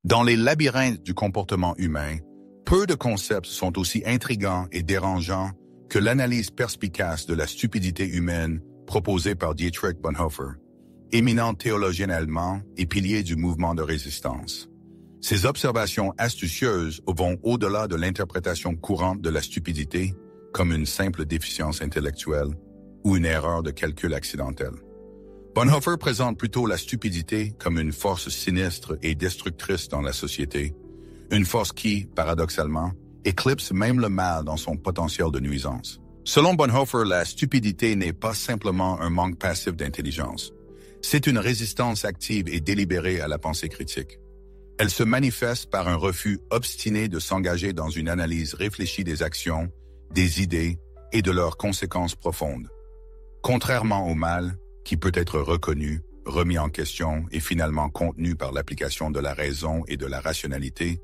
Dans les labyrinthes du comportement humain, peu de concepts sont aussi intrigants et dérangeants que l'analyse perspicace de la stupidité humaine proposée par Dietrich Bonhoeffer, éminent théologien allemand et pilier du mouvement de résistance. Ces observations astucieuses vont au-delà de l'interprétation courante de la stupidité comme une simple déficience intellectuelle ou une erreur de calcul accidentelle. Bonhoeffer présente plutôt la stupidité comme une force sinistre et destructrice dans la société, une force qui, paradoxalement, éclipse même le mal dans son potentiel de nuisance. Selon Bonhoeffer, la stupidité n'est pas simplement un manque passif d'intelligence. C'est une résistance active et délibérée à la pensée critique. Elle se manifeste par un refus obstiné de s'engager dans une analyse réfléchie des actions, des idées et de leurs conséquences profondes. Contrairement au mal, qui peut être reconnu, remis en question et finalement contenu par l'application de la raison et de la rationalité,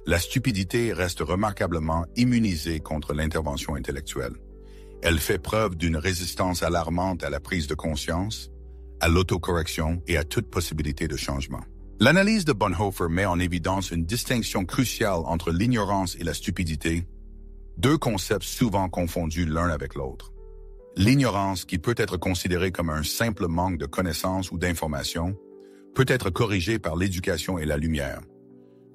la stupidité reste remarquablement immunisée contre l'intervention intellectuelle. Elle fait preuve d'une résistance alarmante à la prise de conscience, à l'autocorrection et à toute possibilité de changement. L'analyse de Bonhoeffer met en évidence une distinction cruciale entre l'ignorance et la stupidité, deux concepts souvent confondus l'un avec l'autre. L'ignorance, qui peut être considérée comme un simple manque de connaissances ou d'informations, peut être corrigée par l'éducation et la lumière.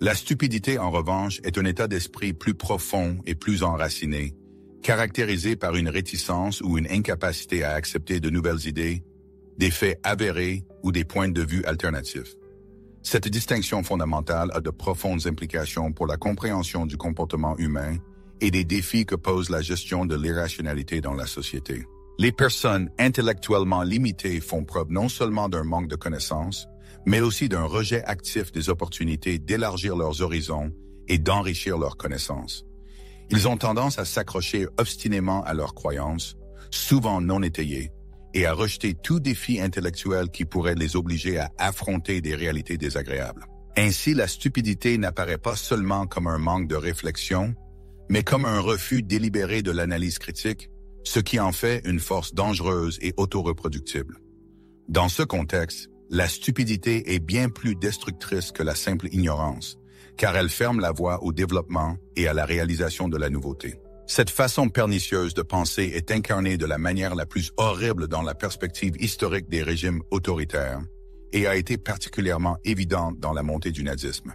La stupidité, en revanche, est un état d'esprit plus profond et plus enraciné, caractérisé par une réticence ou une incapacité à accepter de nouvelles idées, des faits avérés ou des points de vue alternatifs. Cette distinction fondamentale a de profondes implications pour la compréhension du comportement humain et des défis que pose la gestion de l'irrationalité dans la société. Les personnes intellectuellement limitées font preuve non seulement d'un manque de connaissances, mais aussi d'un rejet actif des opportunités d'élargir leurs horizons et d'enrichir leurs connaissances. Ils ont tendance à s'accrocher obstinément à leurs croyances, souvent non étayées, et à rejeter tout défi intellectuel qui pourrait les obliger à affronter des réalités désagréables. Ainsi, la stupidité n'apparaît pas seulement comme un manque de réflexion, mais comme un refus délibéré de l'analyse critique, ce qui en fait une force dangereuse et autoreproductible. Dans ce contexte, la stupidité est bien plus destructrice que la simple ignorance, car elle ferme la voie au développement et à la réalisation de la nouveauté. Cette façon pernicieuse de penser est incarnée de la manière la plus horrible dans la perspective historique des régimes autoritaires et a été particulièrement évidente dans la montée du nazisme.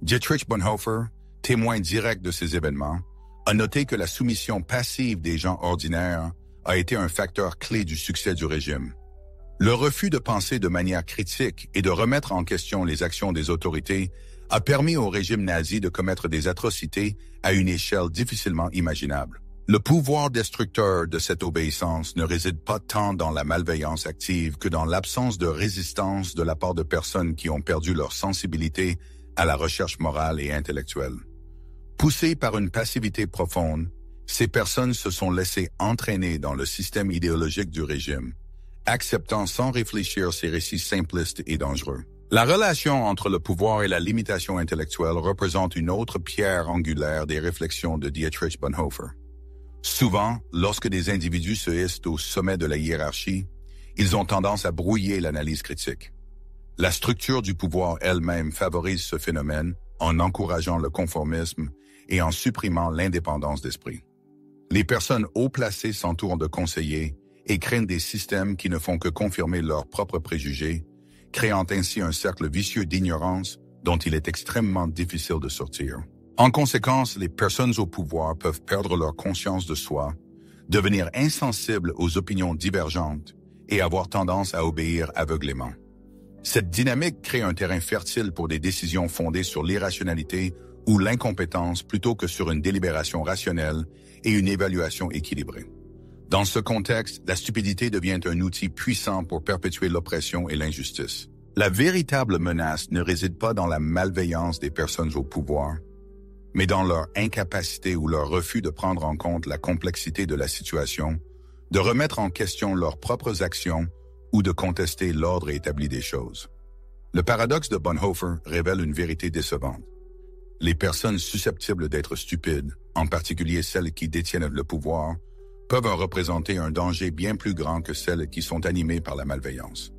Dietrich Bonhoeffer, témoin direct de ces événements, a noté que la soumission passive des gens ordinaires a été un facteur clé du succès du régime. Le refus de penser de manière critique et de remettre en question les actions des autorités a permis au régime nazi de commettre des atrocités à une échelle difficilement imaginable. Le pouvoir destructeur de cette obéissance ne réside pas tant dans la malveillance active que dans l'absence de résistance de la part de personnes qui ont perdu leur sensibilité à la recherche morale et intellectuelle. Poussées par une passivité profonde, ces personnes se sont laissées entraîner dans le système idéologique du régime, acceptant sans réfléchir ces récits simplistes et dangereux. La relation entre le pouvoir et la limitation intellectuelle représente une autre pierre angulaire des réflexions de Dietrich Bonhoeffer. Souvent, lorsque des individus se hissent au sommet de la hiérarchie, ils ont tendance à brouiller l'analyse critique. La structure du pouvoir elle-même favorise ce phénomène en encourageant le conformisme et en supprimant l'indépendance d'esprit. Les personnes haut placées s'entourent de conseillers et craignent des systèmes qui ne font que confirmer leurs propres préjugés, créant ainsi un cercle vicieux d'ignorance dont il est extrêmement difficile de sortir. En conséquence, les personnes au pouvoir peuvent perdre leur conscience de soi, devenir insensibles aux opinions divergentes et avoir tendance à obéir aveuglément. Cette dynamique crée un terrain fertile pour des décisions fondées sur l'irrationalité ou l'incompétence plutôt que sur une délibération rationnelle et une évaluation équilibrée. Dans ce contexte, la stupidité devient un outil puissant pour perpétuer l'oppression et l'injustice. La véritable menace ne réside pas dans la malveillance des personnes au pouvoir, mais dans leur incapacité ou leur refus de prendre en compte la complexité de la situation, de remettre en question leurs propres actions ou de contester l'ordre établi des choses. Le paradoxe de Bonhoeffer révèle une vérité décevante. Les personnes susceptibles d'être stupides, en particulier celles qui détiennent le pouvoir, peuvent représenter un danger bien plus grand que celles qui sont animées par la malveillance.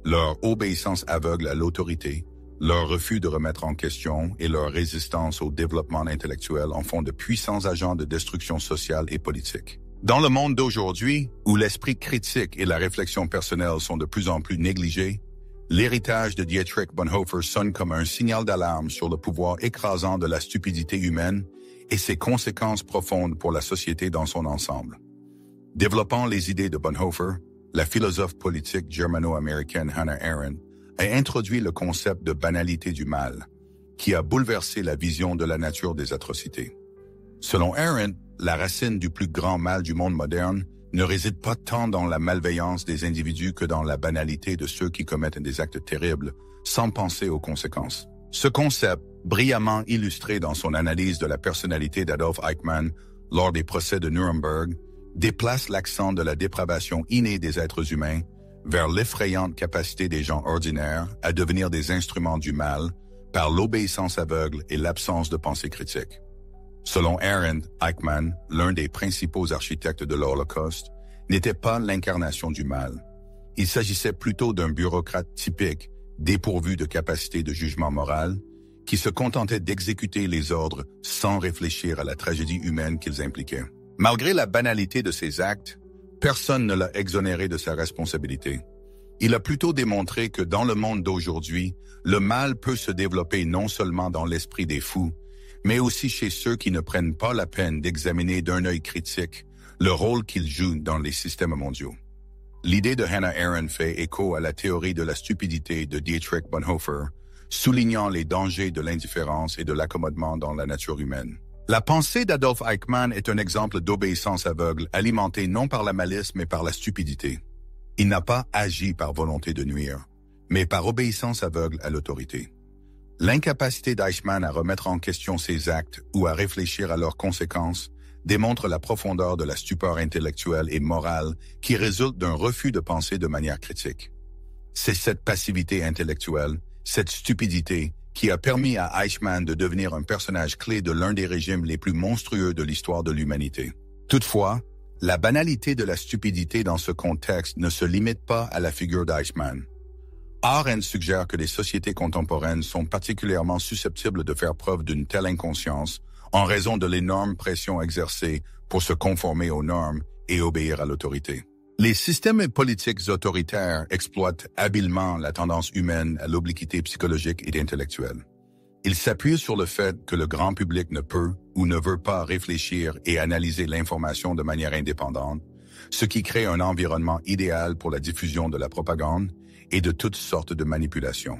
Leur obéissance aveugle à l'autorité, Leur refus de remettre en question et leur résistance au développement intellectuel en font de puissants agents de destruction sociale et politique. Dans le monde d'aujourd'hui, où l'esprit critique et la réflexion personnelle sont de plus en plus négligés, l'héritage de Dietrich Bonhoeffer sonne comme un signal d'alarme sur le pouvoir écrasant de la stupidité humaine et ses conséquences profondes pour la société dans son ensemble. Développant les idées de Bonhoeffer, la philosophe politique germano-américaine Hannah Arendt a introduit le concept de banalité du mal, qui a bouleversé la vision de la nature des atrocités. Selon Arendt, la racine du plus grand mal du monde moderne ne réside pas tant dans la malveillance des individus que dans la banalité de ceux qui commettent des actes terribles, sans penser aux conséquences. Ce concept, brillamment illustré dans son analyse de la personnalité d'Adolf Eichmann lors des procès de Nuremberg, déplace l'accent de la dépravation innée des êtres humains vers l'effrayante capacité des gens ordinaires à devenir des instruments du mal par l'obéissance aveugle et l'absence de pensée critique. Selon Arendt, Eichmann, l'un des principaux architectes de l'Holocauste, n'était pas l'incarnation du mal. Il s'agissait plutôt d'un bureaucrate typique, dépourvu de capacité de jugement moral, qui se contentait d'exécuter les ordres sans réfléchir à la tragédie humaine qu'ils impliquaient. Malgré la banalité de ses actes, personne ne l'a exonéré de sa responsabilité. Il a plutôt démontré que dans le monde d'aujourd'hui, le mal peut se développer non seulement dans l'esprit des fous, mais aussi chez ceux qui ne prennent pas la peine d'examiner d'un œil critique le rôle qu'ils jouent dans les systèmes mondiaux. L'idée de Hannah Arendt fait écho à la théorie de la stupidité de Dietrich Bonhoeffer, soulignant les dangers de l'indifférence et de l'accommodement dans la nature humaine. La pensée d'Adolf Eichmann est un exemple d'obéissance aveugle alimentée non par la malice mais par la stupidité. Il n'a pas agi par volonté de nuire, mais par obéissance aveugle à l'autorité. L'incapacité d'Eichmann à remettre en question ses actes ou à réfléchir à leurs conséquences démontre la profondeur de la stupeur intellectuelle et morale qui résulte d'un refus de penser de manière critique. C'est cette passivité intellectuelle, cette stupidité, qui a permis à Eichmann de devenir un personnage clé de l'un des régimes les plus monstrueux de l'histoire de l'humanité. Toutefois, la banalité de la stupidité dans ce contexte ne se limite pas à la figure d'Eichmann. Arendt suggère que les sociétés contemporaines sont particulièrement susceptibles de faire preuve d'une telle inconscience en raison de l'énorme pression exercée pour se conformer aux normes et obéir à l'autorité. Les systèmes politiques autoritaires exploitent habilement la tendance humaine à l'obliquité psychologique et intellectuelle. Ils s'appuient sur le fait que le grand public ne peut ou ne veut pas réfléchir et analyser l'information de manière indépendante, ce qui crée un environnement idéal pour la diffusion de la propagande et de toutes sortes de manipulations.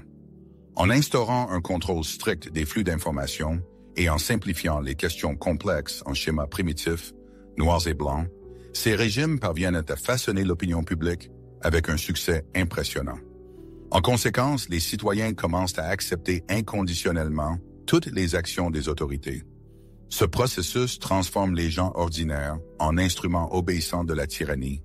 En instaurant un contrôle strict des flux d'informations et en simplifiant les questions complexes en schémas primitifs, noirs et blancs, ces régimes parviennent à façonner l'opinion publique avec un succès impressionnant. En conséquence, les citoyens commencent à accepter inconditionnellement toutes les actions des autorités. Ce processus transforme les gens ordinaires en instruments obéissants de la tyrannie,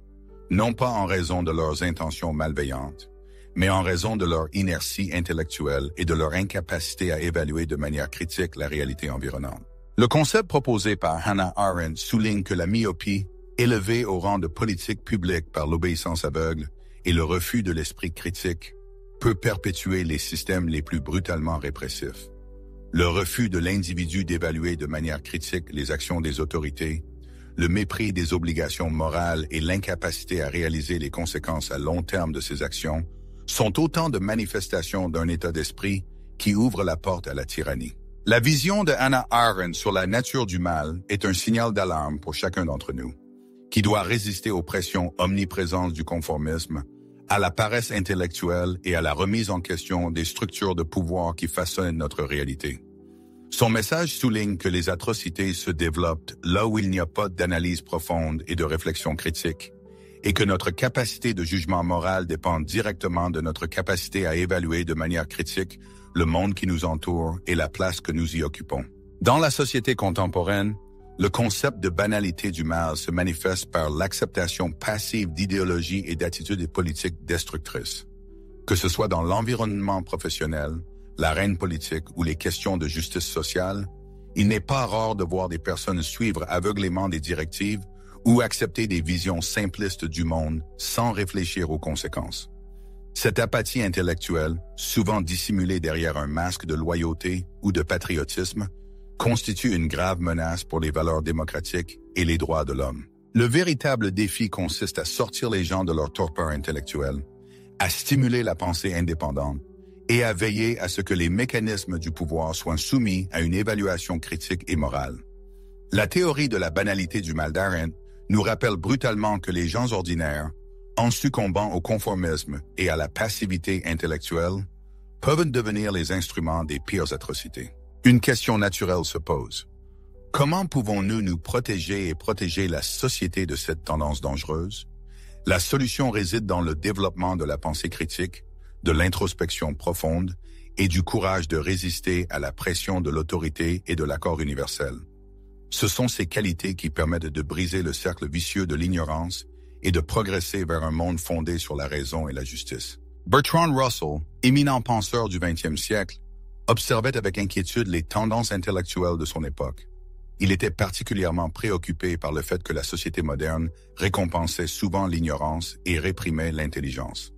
non pas en raison de leurs intentions malveillantes, mais en raison de leur inertie intellectuelle et de leur incapacité à évaluer de manière critique la réalité environnante. Le concept proposé par Hannah Arendt souligne que la myopie, élevée au rang de politique publique par l'obéissance aveugle et le refus de l'esprit critique, peut perpétuer les systèmes les plus brutalement répressifs. Le refus de l'individu d'évaluer de manière critique les actions des autorités, le mépris des obligations morales et l'incapacité à réaliser les conséquences à long terme de ces actions sont autant de manifestations d'un état d'esprit qui ouvre la porte à la tyrannie. La vision de Hannah Arendt sur la nature du mal est un signal d'alarme pour chacun d'entre nous, qui doit résister aux pressions omniprésentes du conformisme, à la paresse intellectuelle et à la remise en question des structures de pouvoir qui façonnent notre réalité. Son message souligne que les atrocités se développent là où il n'y a pas d'analyse profonde et de réflexion critique, et que notre capacité de jugement moral dépend directement de notre capacité à évaluer de manière critique le monde qui nous entoure et la place que nous y occupons. Dans la société contemporaine, le concept de banalité du mal se manifeste par l'acceptation passive d'idéologies et d'attitudes politiques destructrices. Que ce soit dans l'environnement professionnel, l'arène politique ou les questions de justice sociale, il n'est pas rare de voir des personnes suivre aveuglément des directives ou accepter des visions simplistes du monde sans réfléchir aux conséquences. Cette apathie intellectuelle, souvent dissimulée derrière un masque de loyauté ou de patriotisme, constitue une grave menace pour les valeurs démocratiques et les droits de l'homme. Le véritable défi consiste à sortir les gens de leur torpeur intellectuelle, à stimuler la pensée indépendante et à veiller à ce que les mécanismes du pouvoir soient soumis à une évaluation critique et morale. La théorie de la banalité du mal d'Arendt nous rappelle brutalement que les gens ordinaires, en succombant au conformisme et à la passivité intellectuelle, peuvent devenir les instruments des pires atrocités. Une question naturelle se pose. Comment pouvons-nous nous protéger et protéger la société de cette tendance dangereuse? La solution réside dans le développement de la pensée critique, de l'introspection profonde et du courage de résister à la pression de l'autorité et de l'accord universel. Ce sont ces qualités qui permettent de briser le cercle vicieux de l'ignorance et de progresser vers un monde fondé sur la raison et la justice. Bertrand Russell, éminent penseur du XXe siècle, observait avec inquiétude les tendances intellectuelles de son époque. Il était particulièrement préoccupé par le fait que la société moderne récompensait souvent l'ignorance et réprimait l'intelligence.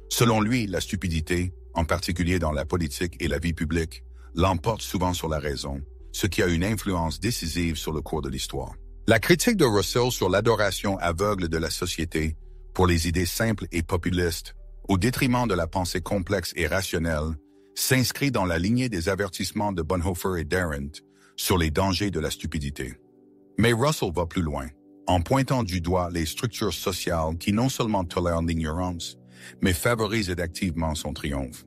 Selon lui, la stupidité, en particulier dans la politique et la vie publique, l'emporte souvent sur la raison, ce qui a une influence décisive sur le cours de l'histoire. La critique de Russell sur l'adoration aveugle de la société pour les idées simples et populistes, au détriment de la pensée complexe et rationnelle, s'inscrit dans la lignée des avertissements de Bonhoeffer et d'Arendt sur les dangers de la stupidité. Mais Russell va plus loin, en pointant du doigt les structures sociales qui non seulement tolèrent l'ignorance, mais favorisent activement son triomphe.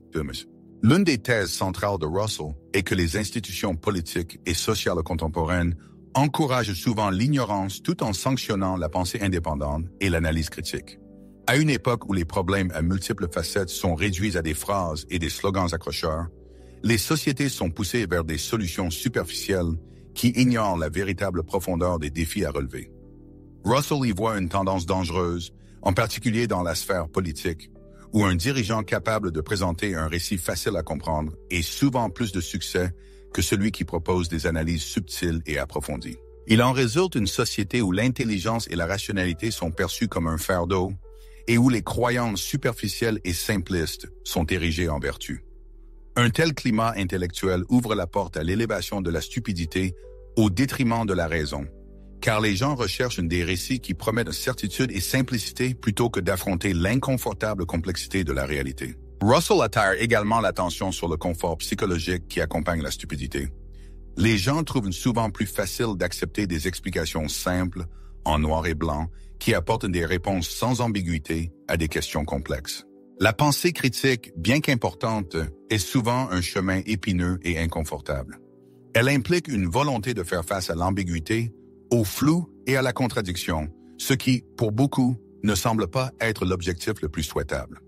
L'une des thèses centrales de Russell est que les institutions politiques et sociales contemporaines encouragent souvent l'ignorance tout en sanctionnant la pensée indépendante et l'analyse critique. À une époque où les problèmes à multiples facettes sont réduits à des phrases et des slogans accrocheurs, les sociétés sont poussées vers des solutions superficielles qui ignorent la véritable profondeur des défis à relever. Russell y voit une tendance dangereuse, en particulier dans la sphère politique, où un dirigeant capable de présenter un récit facile à comprendre ait souvent plus de succès que celui qui propose des analyses subtiles et approfondies. Il en résulte une société où l'intelligence et la rationalité sont perçues comme un fardeau et où les croyances superficielles et simplistes sont érigées en vertu. Un tel climat intellectuel ouvre la porte à l'élévation de la stupidité au détriment de la raison, car les gens recherchent des récits qui promettent certitude et simplicité plutôt que d'affronter l'inconfortable complexité de la réalité. Russell attire également l'attention sur le confort psychologique qui accompagne la stupidité. Les gens trouvent souvent plus facile d'accepter des explications simples, en noir et blanc, qui apportent des réponses sans ambiguïté à des questions complexes. La pensée critique, bien qu'importante, est souvent un chemin épineux et inconfortable. Elle implique une volonté de faire face à l'ambiguïté, au flou et à la contradiction, ce qui, pour beaucoup, ne semble pas être l'objectif le plus souhaitable.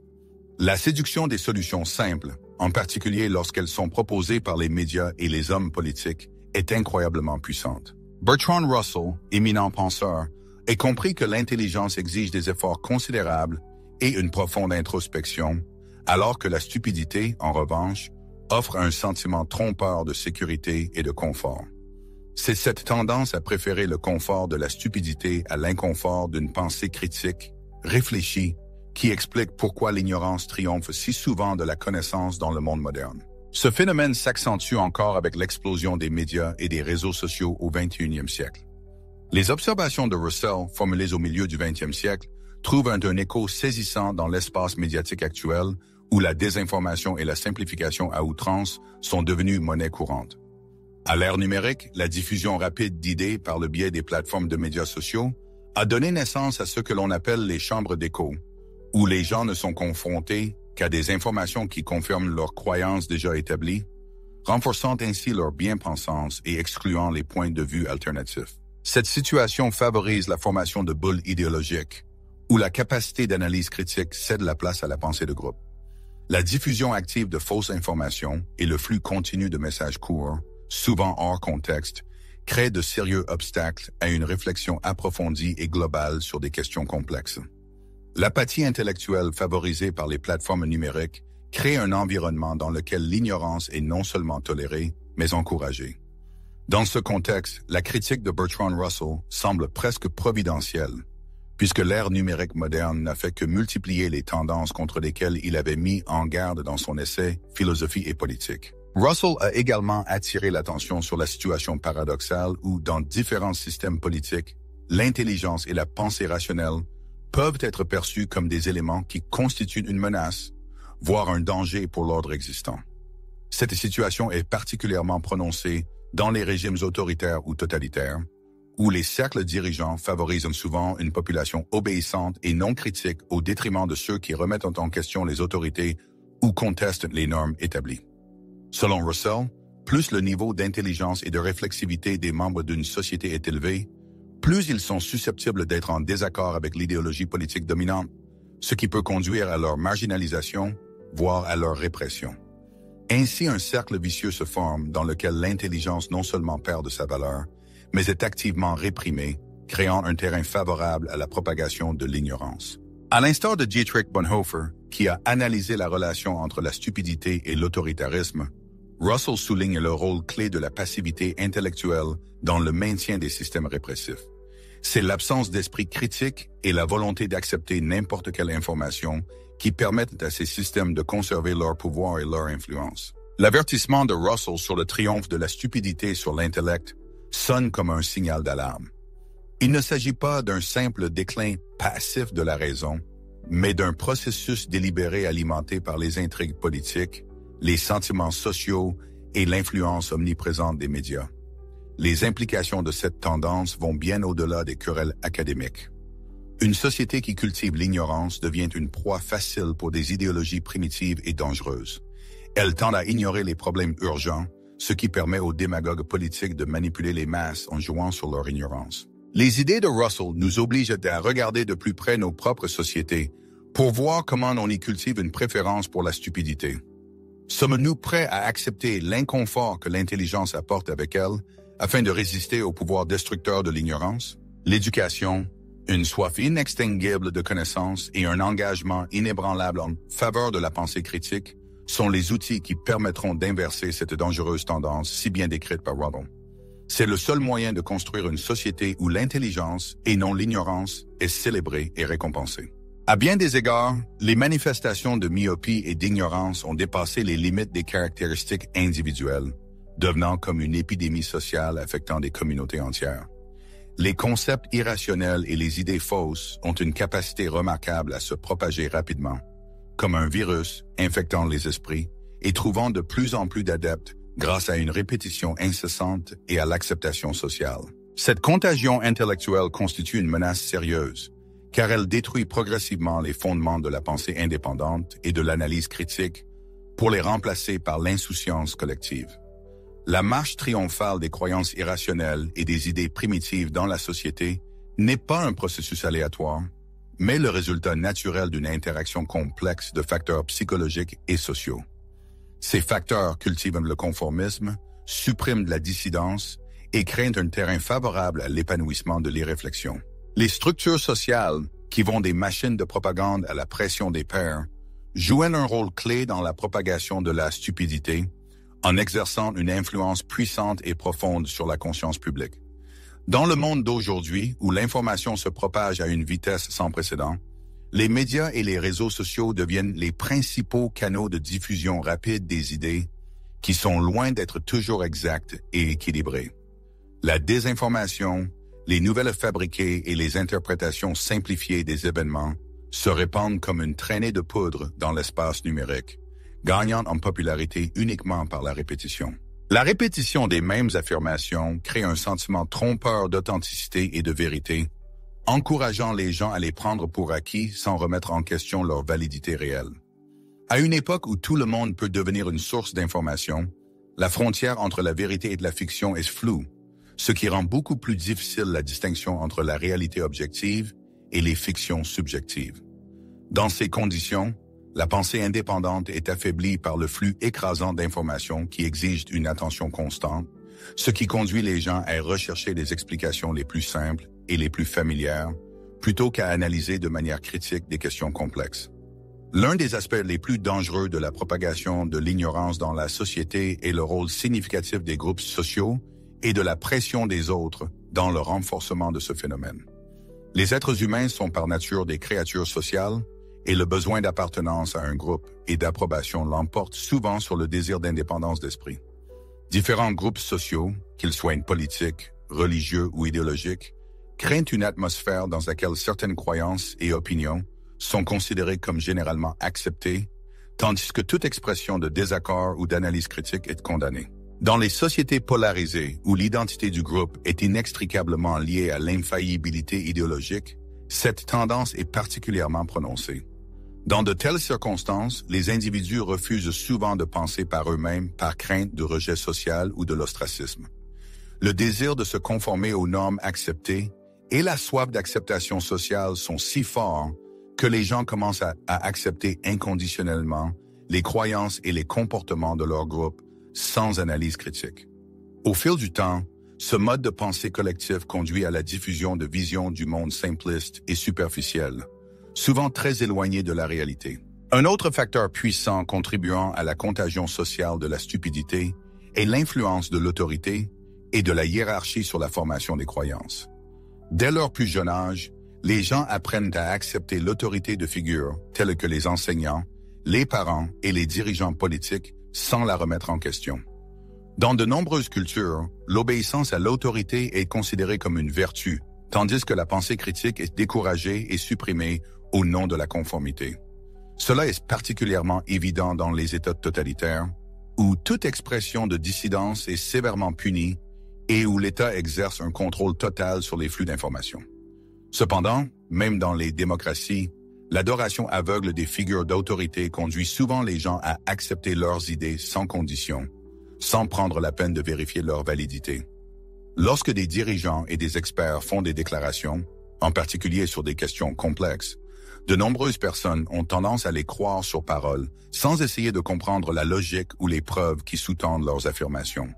La séduction des solutions simples, en particulier lorsqu'elles sont proposées par les médias et les hommes politiques, est incroyablement puissante. Bertrand Russell, éminent penseur, a compris que l'intelligence exige des efforts considérables et une profonde introspection, alors que la stupidité, en revanche, offre un sentiment trompeur de sécurité et de confort. C'est cette tendance à préférer le confort de la stupidité à l'inconfort d'une pensée critique, réfléchie, qui explique pourquoi l'ignorance triomphe si souvent de la connaissance dans le monde moderne. Ce phénomène s'accentue encore avec l'explosion des médias et des réseaux sociaux au XXIe siècle. Les observations de Russell, formulées au milieu du XXe siècle, trouvent un écho saisissant dans l'espace médiatique actuel où la désinformation et la simplification à outrance sont devenues monnaie courante. À l'ère numérique, la diffusion rapide d'idées par le biais des plateformes de médias sociaux a donné naissance à ce que l'on appelle les chambres d'écho, où les gens ne sont confrontés qu'à des informations qui confirment leurs croyances déjà établies, renforçant ainsi leur bien-pensance et excluant les points de vue alternatifs. Cette situation favorise la formation de boules idéologiques, où la capacité d'analyse critique cède la place à la pensée de groupe. La diffusion active de fausses informations et le flux continu de messages courts, souvent hors contexte, créent de sérieux obstacles à une réflexion approfondie et globale sur des questions complexes. L'apathie intellectuelle favorisée par les plateformes numériques crée un environnement dans lequel l'ignorance est non seulement tolérée, mais encouragée. Dans ce contexte, la critique de Bertrand Russell semble presque providentielle, puisque l'ère numérique moderne n'a fait que multiplier les tendances contre lesquelles il avait mis en garde dans son essai « Philosophie et politique ». Russell a également attiré l'attention sur la situation paradoxale où, dans différents systèmes politiques, l'intelligence et la pensée rationnelle peuvent être perçus comme des éléments qui constituent une menace, voire un danger pour l'ordre existant. Cette situation est particulièrement prononcée dans les régimes autoritaires ou totalitaires, où les cercles dirigeants favorisent souvent une population obéissante et non critique au détriment de ceux qui remettent en question les autorités ou contestent les normes établies. Selon Russell, plus le niveau d'intelligence et de réflexivité des membres d'une société est élevé, plus ils sont susceptibles d'être en désaccord avec l'idéologie politique dominante, ce qui peut conduire à leur marginalisation, voire à leur répression. Ainsi, un cercle vicieux se forme dans lequel l'intelligence non seulement perd de sa valeur, mais est activement réprimée, créant un terrain favorable à la propagation de l'ignorance. À l'instar de Dietrich Bonhoeffer, qui a analysé la relation entre la stupidité et l'autoritarisme, Russell souligne le rôle clé de la passivité intellectuelle dans le maintien des systèmes répressifs. C'est l'absence d'esprit critique et la volonté d'accepter n'importe quelle information qui permettent à ces systèmes de conserver leur pouvoir et leur influence. L'avertissement de Russell sur le triomphe de la stupidité sur l'intellect sonne comme un signal d'alarme. Il ne s'agit pas d'un simple déclin passif de la raison, mais d'un processus délibéré alimenté par les intrigues politiques, les sentiments sociaux et l'influence omniprésente des médias. Les implications de cette tendance vont bien au-delà des querelles académiques. Une société qui cultive l'ignorance devient une proie facile pour des idéologies primitives et dangereuses. Elle tend à ignorer les problèmes urgents, ce qui permet aux démagogues politiques de manipuler les masses en jouant sur leur ignorance. Les idées de Russell nous obligent à regarder de plus près nos propres sociétés pour voir comment on y cultive une préférence pour la stupidité. Sommes-nous prêts à accepter l'inconfort que l'intelligence apporte avec elle afin de résister au pouvoir destructeur de l'ignorance? L'éducation, une soif inextinguible de connaissances et un engagement inébranlable en faveur de la pensée critique sont les outils qui permettront d'inverser cette dangereuse tendance si bien décrite par Russell. C'est le seul moyen de construire une société où l'intelligence, et non l'ignorance, est célébrée et récompensée. À bien des égards, les manifestations de myopie et d'ignorance ont dépassé les limites des caractéristiques individuelles, devenant comme une épidémie sociale affectant des communautés entières. Les concepts irrationnels et les idées fausses ont une capacité remarquable à se propager rapidement, comme un virus infectant les esprits et trouvant de plus en plus d'adeptes grâce à une répétition incessante et à l'acceptation sociale. Cette contagion intellectuelle constitue une menace sérieuse, car elle détruit progressivement les fondements de la pensée indépendante et de l'analyse critique pour les remplacer par l'insouciance collective. La marche triomphale des croyances irrationnelles et des idées primitives dans la société n'est pas un processus aléatoire, mais le résultat naturel d'une interaction complexe de facteurs psychologiques et sociaux. Ces facteurs cultivent le conformisme, suppriment la dissidence et créent un terrain favorable à l'épanouissement de l'irréflexion. Les structures sociales, qui vont des machines de propagande à la pression des pairs, jouent un rôle clé dans la propagation de la stupidité, en exerçant une influence puissante et profonde sur la conscience publique. Dans le monde d'aujourd'hui, où l'information se propage à une vitesse sans précédent, les médias et les réseaux sociaux deviennent les principaux canaux de diffusion rapide des idées qui sont loin d'être toujours exactes et équilibrées. La désinformation, les nouvelles fabriquées et les interprétations simplifiées des événements se répandent comme une traînée de poudre dans l'espace numérique, gagnant en popularité uniquement par la répétition. La répétition des mêmes affirmations crée un sentiment trompeur d'authenticité et de vérité, encourageant les gens à les prendre pour acquis sans remettre en question leur validité réelle. À une époque où tout le monde peut devenir une source d'information, la frontière entre la vérité et de la fiction est floue, ce qui rend beaucoup plus difficile la distinction entre la réalité objective et les fictions subjectives. Dans ces conditions, la pensée indépendante est affaiblie par le flux écrasant d'informations qui exigent une attention constante, ce qui conduit les gens à rechercher les explications les plus simples et les plus familières, plutôt qu'à analyser de manière critique des questions complexes. L'un des aspects les plus dangereux de la propagation de l'ignorance dans la société est le rôle significatif des groupes sociaux et de la pression des autres dans le renforcement de ce phénomène. Les êtres humains sont par nature des créatures sociales et le besoin d'appartenance à un groupe et d'approbation l'emporte souvent sur le désir d'indépendance d'esprit. Différents groupes sociaux, qu'ils soient politiques, religieux ou idéologiques, créent une atmosphère dans laquelle certaines croyances et opinions sont considérées comme généralement acceptées, tandis que toute expression de désaccord ou d'analyse critique est condamnée. Dans les sociétés polarisées où l'identité du groupe est inextricablement liée à l'infaillibilité idéologique, cette tendance est particulièrement prononcée. Dans de telles circonstances, les individus refusent souvent de penser par eux-mêmes par crainte de rejet social ou de l'ostracisme. Le désir de se conformer aux normes acceptées et la soif d'acceptation sociale sont si forts que les gens commencent à accepter inconditionnellement les croyances et les comportements de leur groupe sans analyse critique. Au fil du temps, ce mode de pensée collectif conduit à la diffusion de visions du monde simpliste et superficielles, souvent très éloignées de la réalité. Un autre facteur puissant contribuant à la contagion sociale de la stupidité est l'influence de l'autorité et de la hiérarchie sur la formation des croyances. Dès leur plus jeune âge, les gens apprennent à accepter l'autorité de figures telles que les enseignants, les parents et les dirigeants politiques sans la remettre en question. Dans de nombreuses cultures, l'obéissance à l'autorité est considérée comme une vertu, tandis que la pensée critique est découragée et supprimée au nom de la conformité. Cela est particulièrement évident dans les États totalitaires, où toute expression de dissidence est sévèrement punie et où l'État exerce un contrôle total sur les flux d'informations. Cependant, même dans les démocraties, l'adoration aveugle des figures d'autorité conduit souvent les gens à accepter leurs idées sans condition, sans prendre la peine de vérifier leur validité. Lorsque des dirigeants et des experts font des déclarations, en particulier sur des questions complexes, de nombreuses personnes ont tendance à les croire sur parole, sans essayer de comprendre la logique ou les preuves qui sous-tendent leurs affirmations.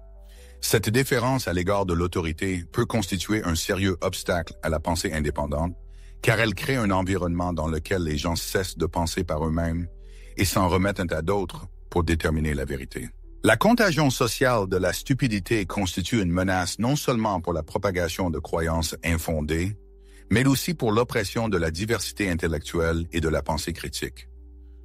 Cette déférence à l'égard de l'autorité peut constituer un sérieux obstacle à la pensée indépendante, car elle crée un environnement dans lequel les gens cessent de penser par eux-mêmes et s'en remettent à d'autres pour déterminer la vérité. La contagion sociale de la stupidité constitue une menace non seulement pour la propagation de croyances infondées, mais aussi pour l'oppression de la diversité intellectuelle et de la pensée critique.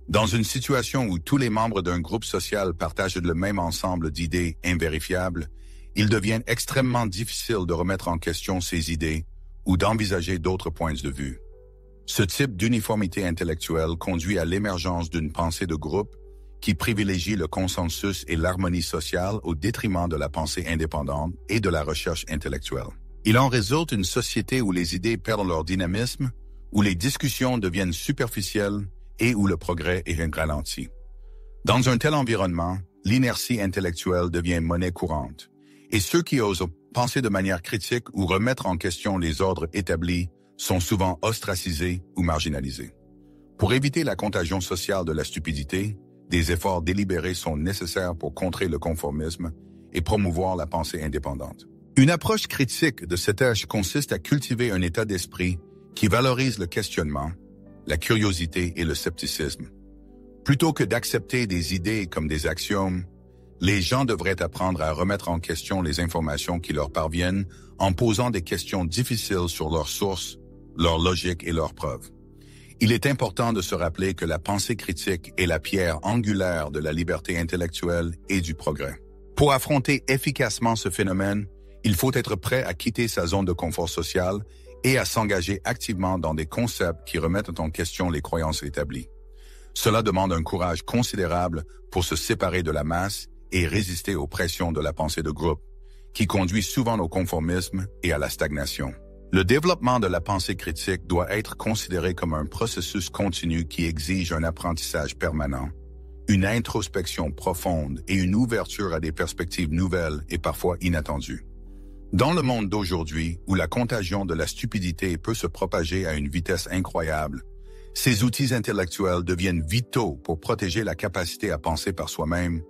Dans une situation où tous les membres d'un groupe social partagent le même ensemble d'idées invérifiables, il devient extrêmement difficile de remettre en question ces idées ou d'envisager d'autres points de vue. Ce type d'uniformité intellectuelle conduit à l'émergence d'une pensée de groupe qui privilégie le consensus et l'harmonie sociale au détriment de la pensée indépendante et de la recherche intellectuelle. Il en résulte une société où les idées perdent leur dynamisme, où les discussions deviennent superficielles et où le progrès est ralenti. Dans un tel environnement, l'inertie intellectuelle devient monnaie courante, et ceux qui osent penser de manière critique ou remettre en question les ordres établis sont souvent ostracisés ou marginalisés. Pour éviter la contagion sociale de la stupidité, des efforts délibérés sont nécessaires pour contrer le conformisme et promouvoir la pensée indépendante. Une approche critique de cet âge consiste à cultiver un état d'esprit qui valorise le questionnement, la curiosité et le scepticisme. Plutôt que d'accepter des idées comme des axiomes, les gens devraient apprendre à remettre en question les informations qui leur parviennent en posant des questions difficiles sur leurs sources, leur logique et leurs preuves. Il est important de se rappeler que la pensée critique est la pierre angulaire de la liberté intellectuelle et du progrès. Pour affronter efficacement ce phénomène, il faut être prêt à quitter sa zone de confort social et à s'engager activement dans des concepts qui remettent en question les croyances établies. Cela demande un courage considérable pour se séparer de la masse et résister aux pressions de la pensée de groupe, qui conduit souvent au conformisme et à la stagnation. Le développement de la pensée critique doit être considéré comme un processus continu qui exige un apprentissage permanent, une introspection profonde et une ouverture à des perspectives nouvelles et parfois inattendues. Dans le monde d'aujourd'hui, où la contagion de la stupidité peut se propager à une vitesse incroyable, ces outils intellectuels deviennent vitaux pour protéger la capacité à penser par soi-même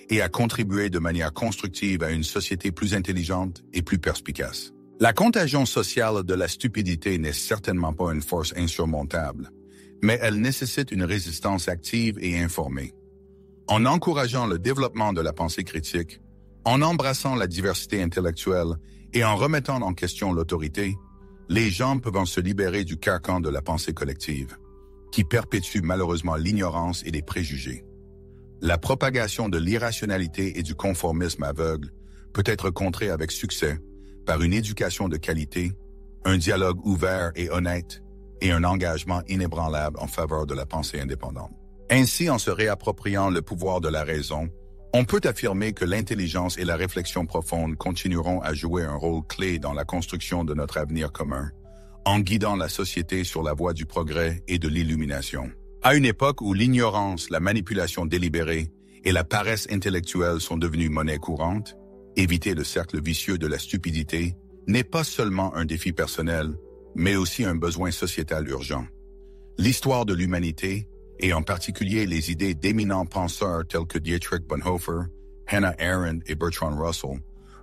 et à contribuer de manière constructive à une société plus intelligente et plus perspicace. La contagion sociale de la stupidité n'est certainement pas une force insurmontable, mais elle nécessite une résistance active et informée. En encourageant le développement de la pensée critique, en embrassant la diversité intellectuelle et en remettant en question l'autorité, les gens peuvent se libérer du carcan de la pensée collective, qui perpétue malheureusement l'ignorance et les préjugés. La propagation de l'irrationalité et du conformisme aveugle peut être contrée avec succès par une éducation de qualité, un dialogue ouvert et honnête et un engagement inébranlable en faveur de la pensée indépendante. Ainsi, en se réappropriant le pouvoir de la raison, on peut affirmer que l'intelligence et la réflexion profonde continueront à jouer un rôle clé dans la construction de notre avenir commun, en guidant la société sur la voie du progrès et de l'illumination. À une époque où l'ignorance, la manipulation délibérée et la paresse intellectuelle sont devenues monnaie courante, éviter le cercle vicieux de la stupidité n'est pas seulement un défi personnel, mais aussi un besoin sociétal urgent. L'histoire de l'humanité, et en particulier les idées d'éminents penseurs tels que Dietrich Bonhoeffer, Hannah Arendt et Bertrand Russell,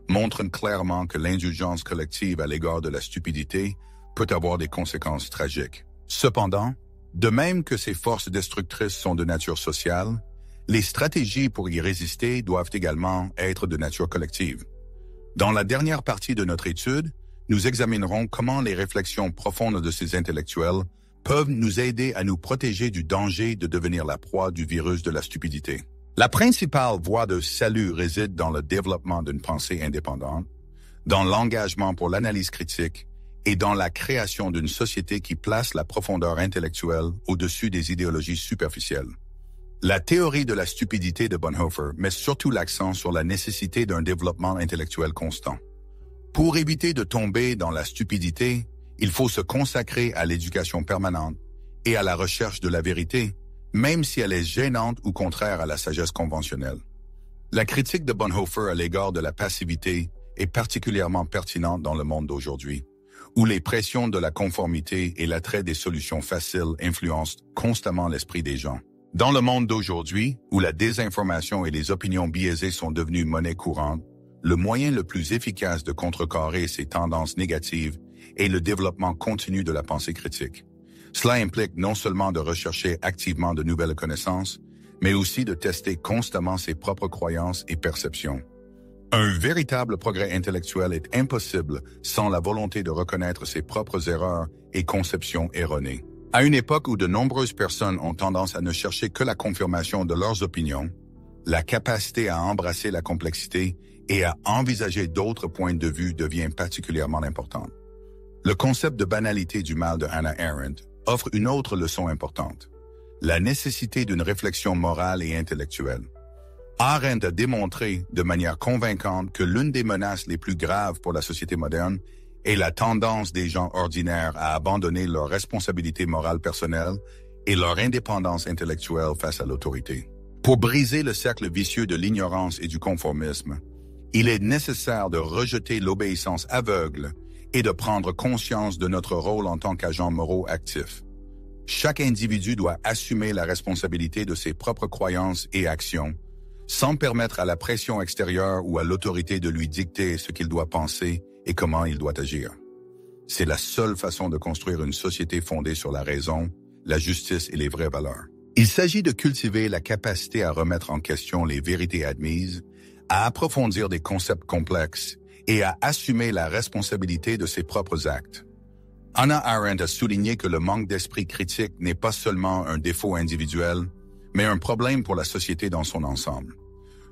montrent clairement que l'indulgence collective à l'égard de la stupidité peut avoir des conséquences tragiques. Cependant, de même que ces forces destructrices sont de nature sociale, les stratégies pour y résister doivent également être de nature collective. Dans la dernière partie de notre étude, nous examinerons comment les réflexions profondes de ces intellectuels peuvent nous aider à nous protéger du danger de devenir la proie du virus de la stupidité. La principale voie de salut réside dans le développement d'une pensée indépendante, dans l'engagement pour l'analyse critique et dans la création d'une société qui place la profondeur intellectuelle au-dessus des idéologies superficielles. La théorie de la stupidité de Bonhoeffer met surtout l'accent sur la nécessité d'un développement intellectuel constant. Pour éviter de tomber dans la stupidité, il faut se consacrer à l'éducation permanente et à la recherche de la vérité, même si elle est gênante ou contraire à la sagesse conventionnelle. La critique de Bonhoeffer à l'égard de la passivité est particulièrement pertinente dans le monde d'aujourd'hui, où les pressions de la conformité et l'attrait des solutions faciles influencent constamment l'esprit des gens. Dans le monde d'aujourd'hui, où la désinformation et les opinions biaisées sont devenues monnaie courante, le moyen le plus efficace de contrecarrer ces tendances négatives est le développement continu de la pensée critique. Cela implique non seulement de rechercher activement de nouvelles connaissances, mais aussi de tester constamment ses propres croyances et perceptions. Un véritable progrès intellectuel est impossible sans la volonté de reconnaître ses propres erreurs et conceptions erronées. À une époque où de nombreuses personnes ont tendance à ne chercher que la confirmation de leurs opinions, la capacité à embrasser la complexité et à envisager d'autres points de vue devient particulièrement importante. Le concept de banalité du mal de Hannah Arendt offre une autre leçon importante, la nécessité d'une réflexion morale et intellectuelle. Arendt a démontré de manière convaincante que l'une des menaces les plus graves pour la société moderne est la tendance des gens ordinaires à abandonner leurs responsabilités morales personnelles et leur indépendance intellectuelle face à l'autorité. Pour briser le cercle vicieux de l'ignorance et du conformisme, il est nécessaire de rejeter l'obéissance aveugle et de prendre conscience de notre rôle en tant qu'agents moraux actifs. Chaque individu doit assumer la responsabilité de ses propres croyances et actions, sans permettre à la pression extérieure ou à l'autorité de lui dicter ce qu'il doit penser et comment il doit agir. C'est la seule façon de construire une société fondée sur la raison, la justice et les vraies valeurs. Il s'agit de cultiver la capacité à remettre en question les vérités admises, à approfondir des concepts complexes et à assumer la responsabilité de ses propres actes. Hannah Arendt a souligné que le manque d'esprit critique n'est pas seulement un défaut individuel, mais un problème pour la société dans son ensemble.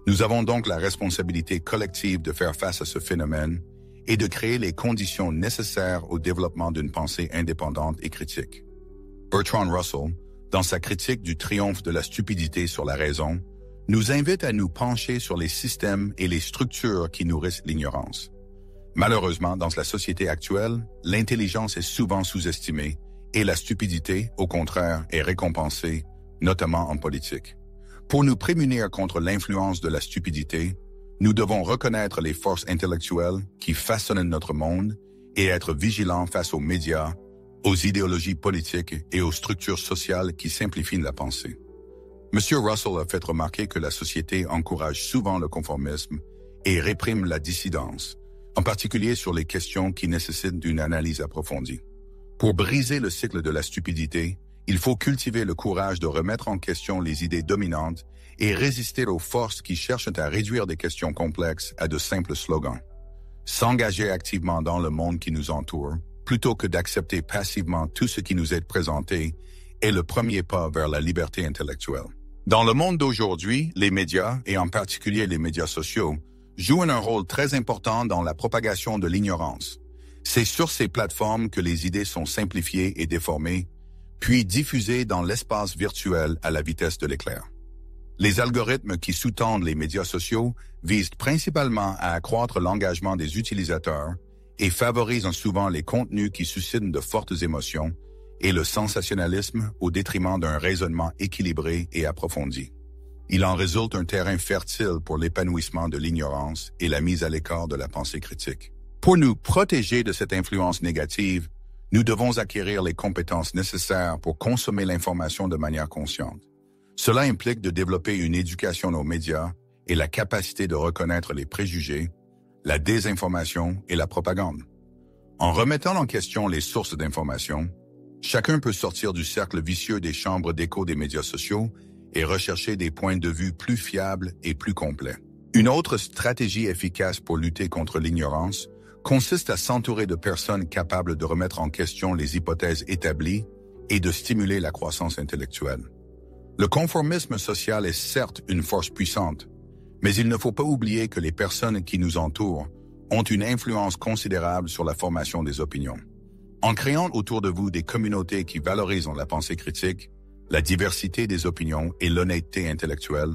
Nous avons donc la responsabilité collective de faire face à ce phénomène et de créer les conditions nécessaires au développement d'une pensée indépendante et critique. Bertrand Russell, dans sa critique du triomphe de la stupidité sur la raison, nous invite à nous pencher sur les systèmes et les structures qui nourrissent l'ignorance. Malheureusement, dans la société actuelle, l'intelligence est souvent sous-estimée et la stupidité, au contraire, est récompensée, notamment en politique. Pour nous prémunir contre l'influence de la stupidité, nous devons reconnaître les forces intellectuelles qui façonnent notre monde et être vigilants face aux médias, aux idéologies politiques et aux structures sociales qui simplifient la pensée. M. Russell a fait remarquer que la société encourage souvent le conformisme et réprime la dissidence, en particulier sur les questions qui nécessitent d'une analyse approfondie. Pour briser le cycle de la stupidité, il faut cultiver le courage de remettre en question les idées dominantes et résister aux forces qui cherchent à réduire des questions complexes à de simples slogans. S'engager activement dans le monde qui nous entoure, plutôt que d'accepter passivement tout ce qui nous est présenté, est le premier pas vers la liberté intellectuelle. Dans le monde d'aujourd'hui, les médias, et en particulier les médias sociaux, jouent un rôle très important dans la propagation de l'ignorance. C'est sur ces plateformes que les idées sont simplifiées et déformées, puis diffusées dans l'espace virtuel à la vitesse de l'éclair. Les algorithmes qui sous-tendent les médias sociaux visent principalement à accroître l'engagement des utilisateurs et favorisent souvent les contenus qui suscitent de fortes émotions et le sensationnalisme au détriment d'un raisonnement équilibré et approfondi. Il en résulte un terrain fertile pour l'épanouissement de l'ignorance et la mise à l'écart de la pensée critique. Pour nous protéger de cette influence négative, nous devons acquérir les compétences nécessaires pour consommer l'information de manière consciente. Cela implique de développer une éducation aux médias et la capacité de reconnaître les préjugés, la désinformation et la propagande. En remettant en question les sources d'information, chacun peut sortir du cercle vicieux des chambres d'écho des médias sociaux et rechercher des points de vue plus fiables et plus complets. Une autre stratégie efficace pour lutter contre l'ignorance consiste à s'entourer de personnes capables de remettre en question les hypothèses établies et de stimuler la croissance intellectuelle. Le conformisme social est certes une force puissante, mais il ne faut pas oublier que les personnes qui nous entourent ont une influence considérable sur la formation des opinions. En créant autour de vous des communautés qui valorisent la pensée critique, la diversité des opinions et l'honnêteté intellectuelle,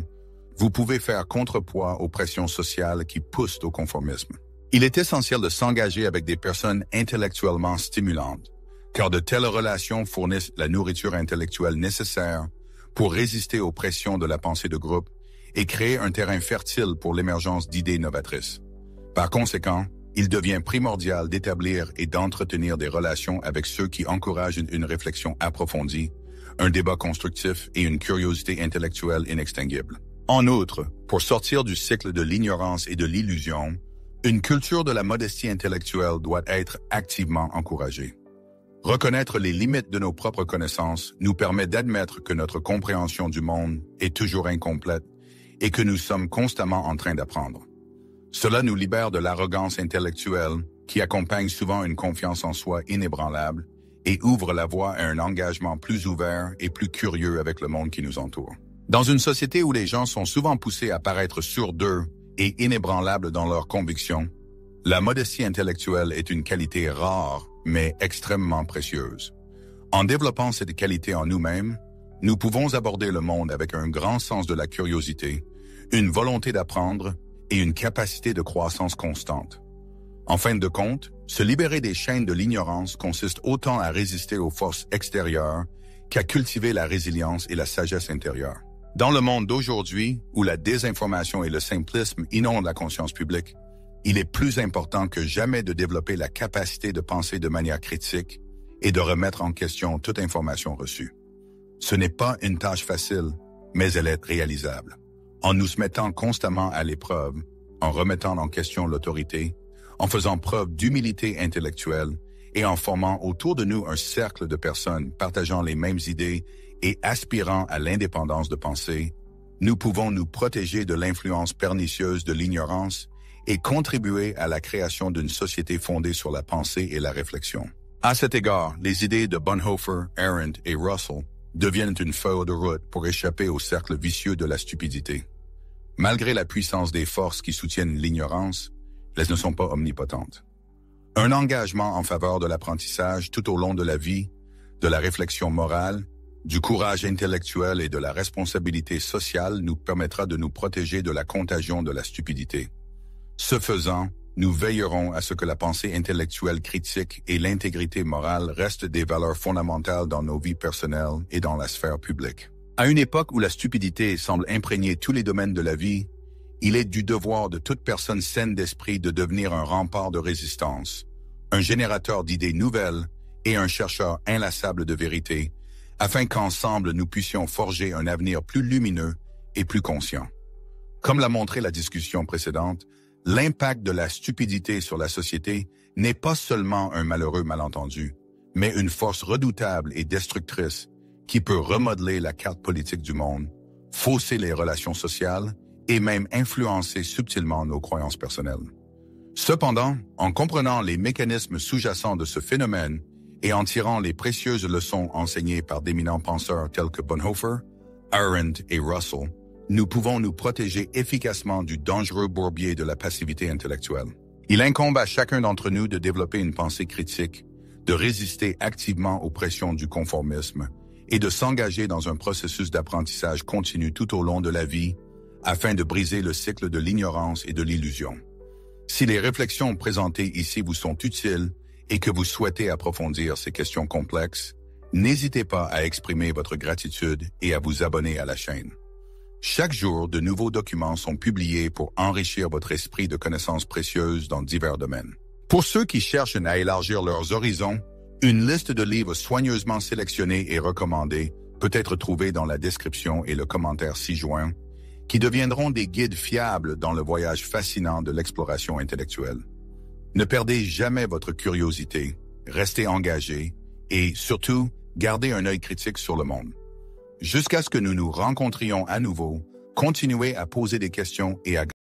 vous pouvez faire contrepoids aux pressions sociales qui poussent au conformisme. Il est essentiel de s'engager avec des personnes intellectuellement stimulantes, car de telles relations fournissent la nourriture intellectuelle nécessaire pour résister aux pressions de la pensée de groupe et créer un terrain fertile pour l'émergence d'idées novatrices. Par conséquent, il devient primordial d'établir et d'entretenir des relations avec ceux qui encouragent une réflexion approfondie, un débat constructif et une curiosité intellectuelle inextinguible. En outre, pour sortir du cycle de l'ignorance et de l'illusion, une culture de la modestie intellectuelle doit être activement encouragée. Reconnaître les limites de nos propres connaissances nous permet d'admettre que notre compréhension du monde est toujours incomplète et que nous sommes constamment en train d'apprendre. Cela nous libère de l'arrogance intellectuelle qui accompagne souvent une confiance en soi inébranlable et ouvre la voie à un engagement plus ouvert et plus curieux avec le monde qui nous entoure. Dans une société où les gens sont souvent poussés à paraître sûrs d'eux et inébranlables dans leurs convictions, la modestie intellectuelle est une qualité rare mais extrêmement précieuse. En développant cette qualité en nous-mêmes, nous pouvons aborder le monde avec un grand sens de la curiosité, une volonté d'apprendre et une capacité de croissance constante. En fin de compte, se libérer des chaînes de l'ignorance consiste autant à résister aux forces extérieures qu'à cultiver la résilience et la sagesse intérieure. Dans le monde d'aujourd'hui, où la désinformation et le simplisme inondent la conscience publique, il est plus important que jamais de développer la capacité de penser de manière critique et de remettre en question toute information reçue. Ce n'est pas une tâche facile, mais elle est réalisable. En nous mettant constamment à l'épreuve, en remettant en question l'autorité, en faisant preuve d'humilité intellectuelle et en formant autour de nous un cercle de personnes partageant les mêmes idées et aspirant à l'indépendance de pensée, nous pouvons nous protéger de l'influence pernicieuse de l'ignorance et contribuer à la création d'une société fondée sur la pensée et la réflexion. À cet égard, les idées de Bonhoeffer, Arendt et Russell deviennent une feuille de route pour échapper au cercle vicieux de la stupidité. Malgré la puissance des forces qui soutiennent l'ignorance, elles ne sont pas omnipotentes. Un engagement en faveur de l'apprentissage tout au long de la vie, de la réflexion morale, du courage intellectuel et de la responsabilité sociale nous permettra de nous protéger de la contagion de la stupidité. Ce faisant, nous veillerons à ce que la pensée intellectuelle critique et l'intégrité morale restent des valeurs fondamentales dans nos vies personnelles et dans la sphère publique. À une époque où la stupidité semble imprégner tous les domaines de la vie, il est du devoir de toute personne saine d'esprit de devenir un rempart de résistance, un générateur d'idées nouvelles et un chercheur inlassable de vérité, afin qu'ensemble nous puissions forger un avenir plus lumineux et plus conscient. Comme l'a montré la discussion précédente, l'impact de la stupidité sur la société n'est pas seulement un malheureux malentendu, mais une force redoutable et destructrice qui peut remodeler la carte politique du monde, fausser les relations sociales et même influencer subtilement nos croyances personnelles. Cependant, en comprenant les mécanismes sous-jacents de ce phénomène et en tirant les précieuses leçons enseignées par d'éminents penseurs tels que Bonhoeffer, Arendt et Russell, nous pouvons nous protéger efficacement du dangereux bourbier de la passivité intellectuelle. Il incombe à chacun d'entre nous de développer une pensée critique, de résister activement aux pressions du conformisme et de s'engager dans un processus d'apprentissage continu tout au long de la vie afin de briser le cycle de l'ignorance et de l'illusion. Si les réflexions présentées ici vous sont utiles et que vous souhaitez approfondir ces questions complexes, n'hésitez pas à exprimer votre gratitude et à vous abonner à la chaîne. Chaque jour, de nouveaux documents sont publiés pour enrichir votre esprit de connaissances précieuses dans divers domaines. Pour ceux qui cherchent à élargir leurs horizons, une liste de livres soigneusement sélectionnés et recommandés peut être trouvée dans la description et le commentaire ci-joint, qui deviendront des guides fiables dans le voyage fascinant de l'exploration intellectuelle. Ne perdez jamais votre curiosité, restez engagé et, surtout, gardez un œil critique sur le monde. Jusqu'à ce que nous nous rencontrions à nouveau, continuez à poser des questions et à